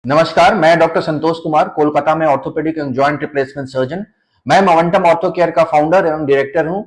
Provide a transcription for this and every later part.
नमस्कार, मैं डॉक्टर संतोष कुमार, कोलकाता में orthopaedic and joint replacement surgeon. मैं मोमेंटम ऑर्थो केयर का फाउंडर एवं डायरेक्टर हूं।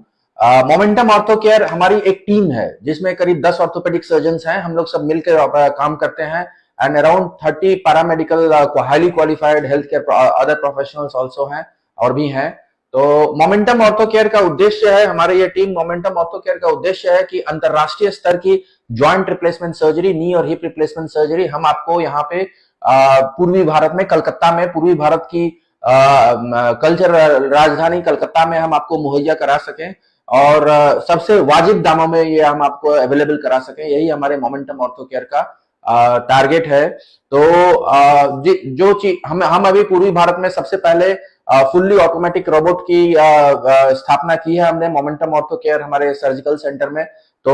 मोमेंटम ऑर्थो केयर हमारी एक टीम है जिसमें करीब 10 ऑर्थोपेडिक सर्जन्स हैं। हम लोग सब मिलकर काम करते हैं and around 30 paramedical highly qualified health care other professionals also हैं और भी हैं। तो मोमेंटम ऑर्थो केयर का उद्देश्य है, हमारे ये टीम मोमेंटम ऑर्थो केयर का उद्देश्य है कि अंतरराष्ट्रीय स्तर की जॉइंट रिप्लेसमेंट सर्जरी, नी और हिप रिप्लेसमेंट सर्जरी हम आपको यहाँ पे पूर्वी भारत में, कलकत्ता में, पूर्वी भारत की कल्चर राजधानी कलकत्ता में हम आपको मुहैया करा सकें और सबसे वाजिब दामों में ये हम आपको अवेलेबल करा सकें। यही हमारे मोमेंटम ऑर्थो केयर का टारगेट है। तो जो चीज हम अभी पूर्वी भारत में सबसे पहले फुल्ली ऑटोमेटिक रोबोट की स्थापना की है हमने मोमेंटम ऑर्थो केयर हमारे सर्जिकल सेंटर में। तो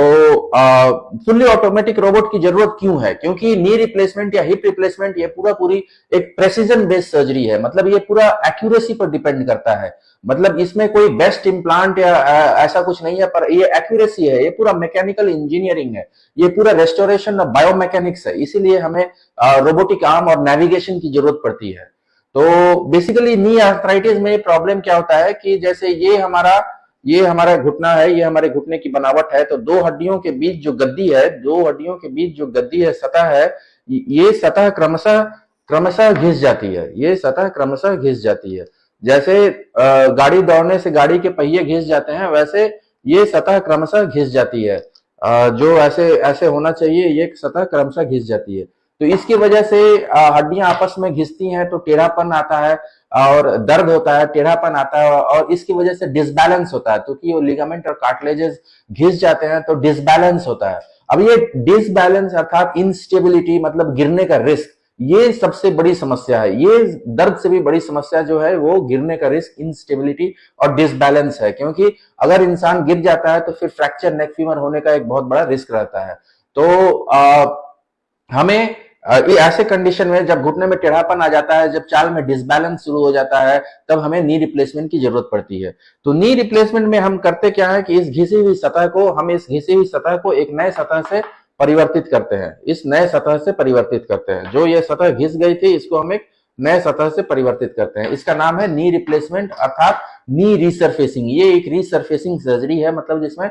फुल्ली ऑटोमेटिक रोबोट की जरूरत क्यों है? क्योंकि नी रिप्लेसमेंट या हिप रिप्लेसमेंट ये पूरी एक प्रेसिजन बेस्ड सर्जरी है। मतलब ये पूरा एक्यूरेसी पर डिपेंड करता है। मतलब इसमें कोई बेस्ट इम्प्लांट या ऐसा कुछ नहीं है, पर ये एक्यूरेसी है, ये पूरा मैकेनिकल इंजीनियरिंग है, ये पूरा रेस्टोरेशन ऑफ बायोमैकेनिक्स है। इसीलिए हमें रोबोटिक आर्म और नेविगेशन की जरूरत पड़ती है। तो बेसिकली नी आर्थराइटिस में प्रॉब्लम क्या होता है कि जैसे ये हमारा घुटना है, ये हमारे घुटने की बनावट है। तो दो हड्डियों के बीच जो गद्दी है, सतह है, ये सतह क्रमशः घिस जाती है। ये सतह क्रमशः घिस जाती है। जैसे गाड़ी दौड़ने से गाड़ी के पहिए घिस जाते हैं, वैसे ये सतह क्रमशः घिस जाती है। जो ऐसे होना चाहिए, ये सतह क्रमशः घिस जाती है। तो इसकी वजह से हड्डियां आपस में घिसती हैं तो टेढ़ापन आता है और दर्द होता है, टेढ़ापन आता है और इसकी वजह से डिसबैलेंस होता है। क्योंकि वो लिगामेंट और कार्टिलेजेस घिस जाते हैं तो डिसबैलेंस होता है। अब ये डिसबैलेंस अर्थात इंस्टेबिलिटी, मतलब गिरने का रिस्क, ये सबसे बड़ी समस्या है। ये दर्द से भी बड़ी समस्या जो है वो गिरने का रिस्क, इंस्टेबिलिटी और डिसबैलेंस है। क्योंकि अगर इंसान गिर जाता है तो फिर फ्रैक्चर, नेक फीमर होने का एक बहुत बड़ा रिस्क रहता है। तो हमें ये ऐसे कंडीशन में जब घुटने में टेढ़ापन आ जाता है, जब चाल में डिसबैलेंस शुरू हो जाता है, तब हमें नी रिप्लेसमेंट की जरूरत पड़ती है। तो नी रिप्लेसमेंट में हम करते क्या है कि इस घिसी हुई सतह को एक नए सतह से परिवर्तित करते हैं। इस नए सतह से परिवर्तित करते हैं। जो ये सतह घिस गई थी, इसको हम एक नए सतह से परिवर्तित करते हैं। इसका नाम है नी रिप्लेसमेंट अर्थात नी रिसर्फेसिंग। ये एक रिसर्फेसिंग सर्जरी है, मतलब जिसमें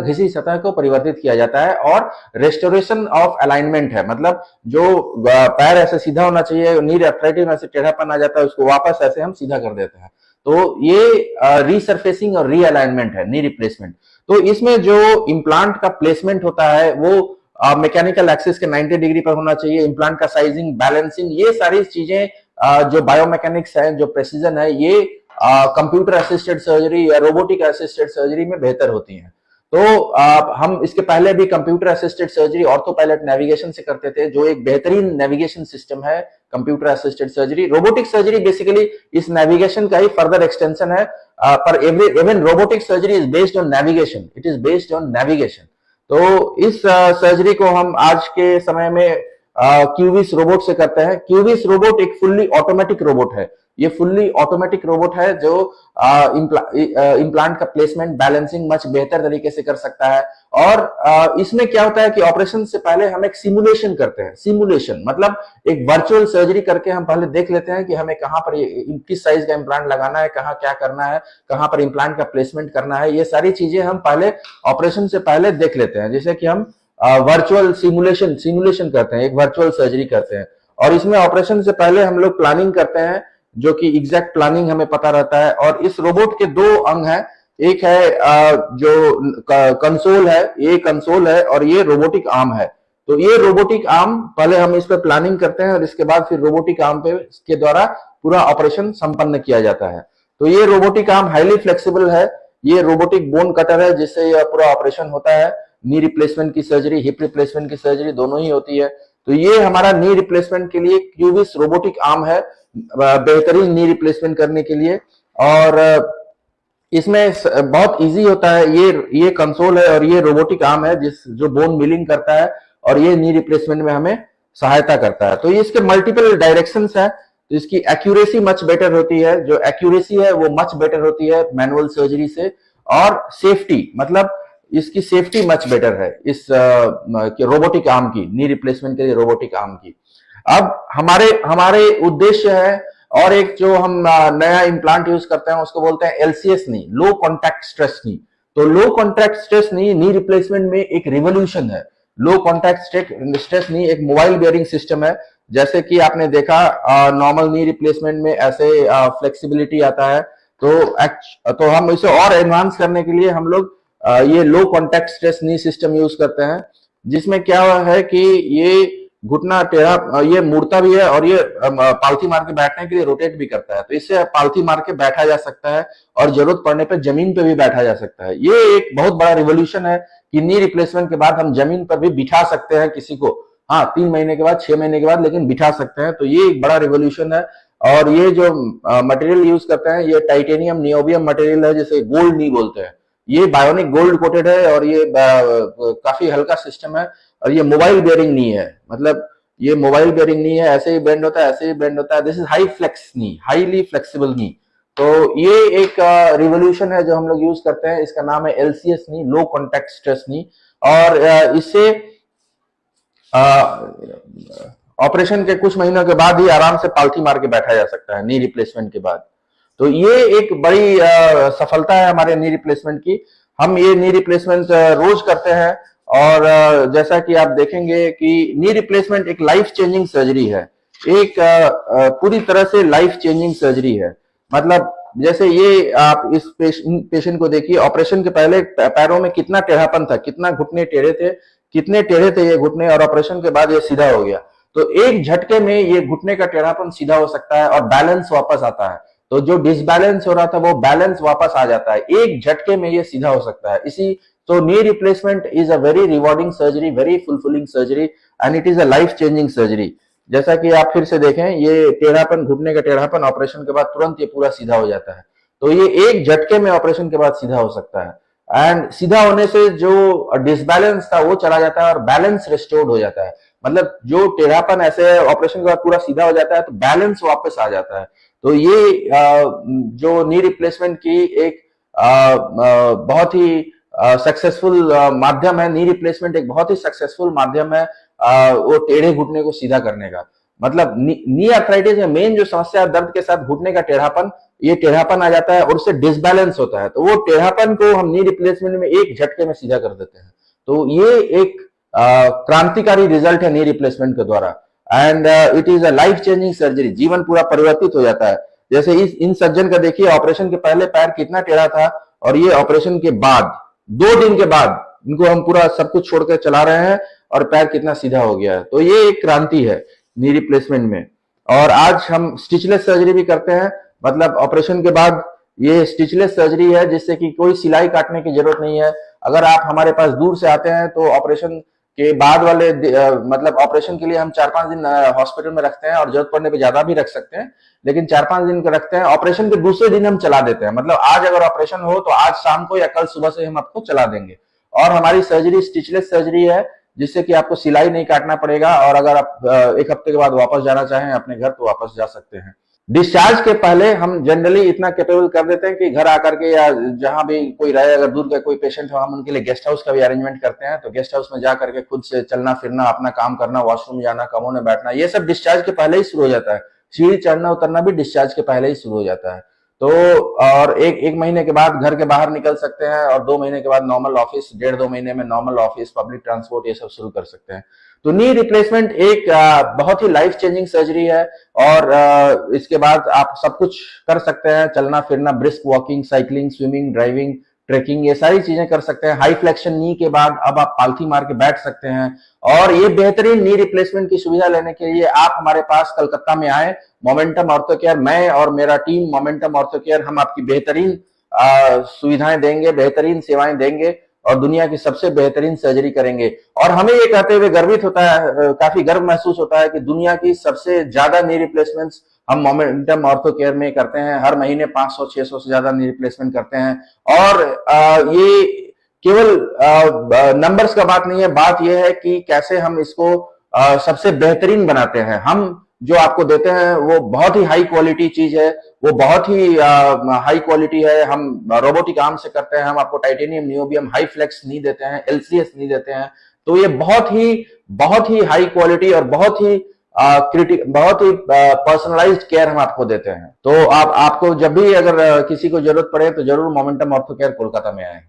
घिसी सतह को परिवर्तित किया जाता है। और रेस्टोरेशन ऑफ अलाइनमेंट है, मतलब जो पैर ऐसे सीधा होना चाहिए, नी आर्थराइटिस में से टेढ़ापन आ जाता है, उसको वापस ऐसे हम सीधा कर देते हैं। तो ये रिसर्फेसिंग और रीअलाइनमेंट है, नी रिप्लेसमेंट। तो इसमें जो इम्प्लांट का प्लेसमेंट होता है वो मैकेनिकल एक्सिस के 90 डिग्री पर होना चाहिए। इम्प्लांट का साइजिंग, बैलेंसिंग, ये सारी चीजें जो बायोमैकेनिक्स है, जो प्रेसिजन है, ये कंप्यूटर असिस्टेड सर्जरी या रोबोटिक असिस्टेड सर्जरी में बेहतर होती हैं। तो हम इसके पहले भी computer assisted surgery ortho pilot navigation से करते थे, जो एक बेहतरीन नेविगेशन सिस्टम है computer assisted surgery. Robotic surgery basically इस नेविगेशन का ही फर्दर एक्सटेंशन है। पर even robotic surgery is based on navigation, it is based on navigation. तो इस सर्जरी को हम आज के समय में क्यूबिस रोबोट से करते हैं। क्यूबिस रोबोट एक फुल्ली ऑटोमेटिक रोबोट है। ये फुल्ली ऑटोमेटिक रोबोट है जो इम्प्लांट का प्लेसमेंट, बैलेंसिंग मच बेहतर तरीके से कर सकता है। और इसमें क्या होता है कि ऑपरेशन से पहले हम एक सिमुलेशन करते हैं। सिमुलेशन मतलब एक वर्चुअल सर्जरी करके हम पहले देख लेते हैं कि हमें कहां पर किस साइज का इम्प्लांट लगाना है, कहां क्या करना है, कहां पर इम्प्लांट का प्लेसमेंट करना है। ये सारी चीजें हम पहले ऑपरेशन से पहले देख लेते हैं, जैसे कि हम वर्चुअल सिमुलेशन करते हैं, एक वर्चुअल सर्जरी करते हैं। और इसमें ऑपरेशन से पहले हम लोग प्लानिंग करते हैं, जो कि एग्जैक्ट प्लानिंग हमें पता रहता है। और इस रोबोट के दो अंग हैं, एक है जो कंसोल है, ये कंसोल है और ये रोबोटिक आर्म है। तो ये रोबोटिक आर्म पहले हम इस पर प्लानिंग करते हैं और इसके बाद फिर रोबोटिक आर्म पे के द्वारा पूरा ऑपरेशन संपन्न किया जाता है। तो ये रोबोटिक आर्म हाईली फ्लेक्सिबल है। ये रोबोटिक बोन कटर है जिससे यह पूरा ऑपरेशन होता है। नी रिप्लेसमेंट की सर्जरी, हिप रिप्लेसमेंट की सर्जरी दोनों ही होती है। तो ये हमारा नी रिप्लेसमेंट के लिए क्यूबिस रोबोटिक आर्म है, बेहतरीन नी रिप्लेसमेंट करने के लिए। और इसमें बहुत इजी होता है। ये कंसोल है और ये रोबोटिक आर्म है जो बोन मिलिंग करता है और ये नी रिप्लेसमेंट में हमें सहायता करता है। तो ये इसके मल्टीपल डायरेक्शंस है, तो इसकी एक्यूरेसी मच बेटर होती है। जो एक्यूरेसी है वो मच बेटर होती है मैनुअल सर्जरी से। और सेफ्टी, मतलब इसकी सेफ्टी मच बेटर है इस रोबोटिक आर्म की, नी रिप्लेसमेंट के लिए रोबोटिक आर्म की। अब हमारे हमारे उद्देश्य है, और एक जो हम नया इम्प्लांट यूज करते हैं उसको बोलते हैं एलसीएस नी, लो कॉन्टैक्ट स्ट्रेस नी। तो लो कॉन्टैक्ट स्ट्रेस नी रिप्लेसमेंट में एक रिवोल्यूशन है। लो कॉन्टैक्ट स्ट्रेस नी एक मोबाइल बेयरिंग सिस्टम है। जैसे कि आपने देखा नॉर्मल नी रिप्लेसमेंट में ऐसे फ्लेक्सिबिलिटी आता है, तो हम इसे और एनहांस करने के लिए हम लोग ये लो कॉन्टैक्ट स्ट्रेस नी सिस्टम यूज करते हैं, जिसमें क्या है कि ये घुटना टेढ़ा, ये मुड़ता भी है और ये पालथी मार के बैठने के लिए रोटेट भी करता है। तो इससे पालथी मार के बैठा जा सकता है और जरूरत पड़ने पर जमीन पे भी बैठा जा सकता है। ये एक बहुत बड़ा रिवोल्यूशन है कि नी रिप्लेसमेंट के बाद हम जमीन पर भी बिठा सकते हैं किसी को, हाँ 3 महीने के बाद, 6 महीने के बाद, लेकिन बिठा सकते हैं। तो ये एक बड़ा रिवोल्यूशन है। और ये जो मटेरियल यूज करते हैं ये टाइटेनियम नियोबियम मटेरियल है, जिसे गोल्ड नी बोलते हैं। ये बायोनिक गोल्ड कोटेड है और ये काफी हल्का सिस्टम है। और ये मोबाइल बेयरिंग नी है, मतलब ये मोबाइल बेयरिंग नी है, ऐसे ही बेंड होता है, ऐसे ही बेंड होता है। This is high flex knee, highly flexible knee. तो ये एक रिवोल्यूशन है जो हम लोग यूज करते हैं, इसका नाम है एलसीएस नी, लो कॉन्टैक्ट स्ट्रेस नी। और इससे ऑपरेशन के कुछ महीनों के बाद ही आराम से पालथी मार के बैठा जा सकता है नी रिप्लेसमेंट के बाद। तो ये एक बड़ी सफलता है हमारे नी रिप्लेसमेंट की। हम ये नी रिप्लेसमेंट रोज करते हैं, और जैसा कि आप देखेंगे कि नी रिप्लेसमेंट एक लाइफ चेंजिंग सर्जरी है, एक पूरी तरह से लाइफ चेंजिंग सर्जरी है। मतलब जैसे ये आप इस पेशेंट को देखिए, ऑपरेशन के पहले पैरों में कितना टेढ़ापन था, कितना घुटने टेढ़े थे, कितने टेढ़े थे ये घुटने, और ऑपरेशन के बाद ये सीधा हो गया। तो एक झटके में ये घुटने का टेढ़ापन सीधा हो सकता है और बैलेंस वापस आता है। तो जो डिसबैलेंस हो रहा था वो बैलेंस वापस आ जाता है, एक झटके में ये सीधा हो सकता है। इसी तो knee replacement is a very rewarding surgery, very fulfilling surgery, and it is a life changing surgery. जैसा कि आप फिर से देखें, ये टेढ़ापन, घुटने का टेढ़ापन ऑपरेशन के बाद तुरंत ये पूरा सीधा हो जाता है। तो ये एक झटके में ऑपरेशन के बाद सीधा हो सकता है, एंड सीधा होने से जो डिसबैलेंस था वो चला जाता है और बैलेंस रिस्टोर्ड हो जाता है। मतलब जो टेढ़ापन ऐसे ऑपरेशन के बाद पूरा सीधा हो जाता है तो बैलेंस वापस आ जाता है। तो ये जो नी रिप्लेसमेंट की एक बहुत ही सक्सेसफुल माध्यम है, नी रिप्लेसमेंट एक बहुत ही सक्सेसफुल माध्यम है वो टेढ़े घुटने को सीधा करने का। मतलब नी आर्थराइटिस में मेन जो समस्या है दर्द के साथ घुटने का टेढ़ापन, ये टेढ़ापन आ जाता है और उससे डिसबैलेंस होता है। तो वो टेढ़ापन को हम नी रिप्लेसमेंट में एक झटके में सीधा कर देते हैं। तो ये एक क्रांतिकारी रिजल्ट है नी रिप्लेसमेंट के द्वारा, and it is a life changing surgery. जीवन पूरा परिवर्तित हो जाता है। जैसे इन सज्जन का देखिए, ऑपरेशन के पहले पैर कितना टेढ़ा था, और ये ऑपरेशन के बाद 2 दिन के बाद इनको हम पूरा सब कुछ छोड़कर चला रहे हैं और पैर कितना सीधा हो गया है। तो ये एक क्रांति है नी रिप्लेसमेंट में। और आज हम स्टिचलेस सर्जरी भी करते हैं, मतलब ऑपरेशन के बाद ये स्टिचलेस सर्जरी है, जिससे कि कोई सिलाई काटने की जरूरत नहीं है। अगर आप हमारे पास दूर से आते हैं तो ऑपरेशन के बाद वाले मतलब ऑपरेशन के लिए हम 4-5 दिन हॉस्पिटल में रखते हैं, और जरूरत पड़ने पे ज्यादा भी रख सकते हैं, लेकिन 4-5 दिन का रखते हैं। ऑपरेशन के दूसरे दिन हम चला देते हैं, मतलब आज अगर ऑपरेशन हो तो आज शाम को या कल सुबह से हम आपको चला देंगे। और हमारी सर्जरी स्टिचलेस सर्जरी है, जिससे कि आपको सिलाई नहीं काटना पड़ेगा, और अगर आप 1 हफ्ते के बाद वापस जाना चाहें अपने घर तो वापस जा सकते हैं। डिस्चार्ज के पहले हम जनरली इतना कैपेबल कर देते हैं कि घर आकर के या जहां भी कोई रहे, अगर दूर का कोई पेशेंट हो, हम उनके लिए गेस्ट हाउस का भी अरेंजमेंट करते हैं। तो गेस्ट हाउस में जा करके खुद से चलना फिरना, अपना काम करना, वॉशरूम जाना, कमों में बैठना, ये सब डिस्चार्ज के पहले ही शुरू हो जाता है। सीढ़ी चढ़ना उतरना भी डिस्चार्ज के पहले ही शुरू हो जाता है। तो और एक महीने के बाद घर के बाहर निकल सकते हैं, और 2 महीने के बाद नॉर्मल ऑफिस, 1.5-2 महीने में नॉर्मल ऑफिस, पब्लिक ट्रांसपोर्ट, ये सब शुरू कर सकते हैं। तो नी रिप्लेसमेंट एक बहुत ही लाइफ चेंजिंग सर्जरी है, और इसके बाद आप सब कुछ कर सकते हैं, चलना फिरना, brisk walking, cycling, swimming, driving, trekking, ये सारी चीजें कर सकते हैं। हाई फ्लेक्शन नी के बाद अब आप पालथी मार के बैठ सकते हैं। और ये बेहतरीन नी रिप्लेसमेंट की सुविधा लेने के लिए आप हमारे पास कलकत्ता में आए, मोमेंटम ऑर्थो केयर, मैं और मेरा टीम मोमेंटम ऑर्थो केयर, हम आपकी बेहतरीन सुविधाएं देंगे, बेहतरीन सेवाएं देंगे, और दुनिया की सबसे बेहतरीन सर्जरी करेंगे। और हमें ये कहते हुए गर्वित होता है, काफी गर्व महसूस होता है कि दुनिया की सबसे ज्यादा नी रिप्लेसमेंट्स हम मोमेंटम ऑर्थो केयर में करते हैं। हर महीने 500-600 से ज्यादा नी रिप्लेसमेंट करते हैं। और ये केवल नंबर्स का बात नहीं है, बात यह है कि कैसे हम इसको सबसे बेहतरीन बनाते हैं। हम जो आपको देते हैं वो बहुत ही हाई क्वालिटी चीज है, वो बहुत ही हाई क्वालिटी है। हम रोबोटिक आर्म से करते हैं, हम आपको टाइटेनियम नियोबियम हाई फ्लेक्स नी देते हैं, एलसीएस नी देते हैं। तो ये बहुत ही हाई क्वालिटी और बहुत ही बहुत ही पर्सनलाइज्ड केयर हम आपको देते हैं। तो आपको जब भी अगर किसी को जरूरत पड़े तो जरूर मोमेंटम ऑर्थो केयर कोलकाता में आए।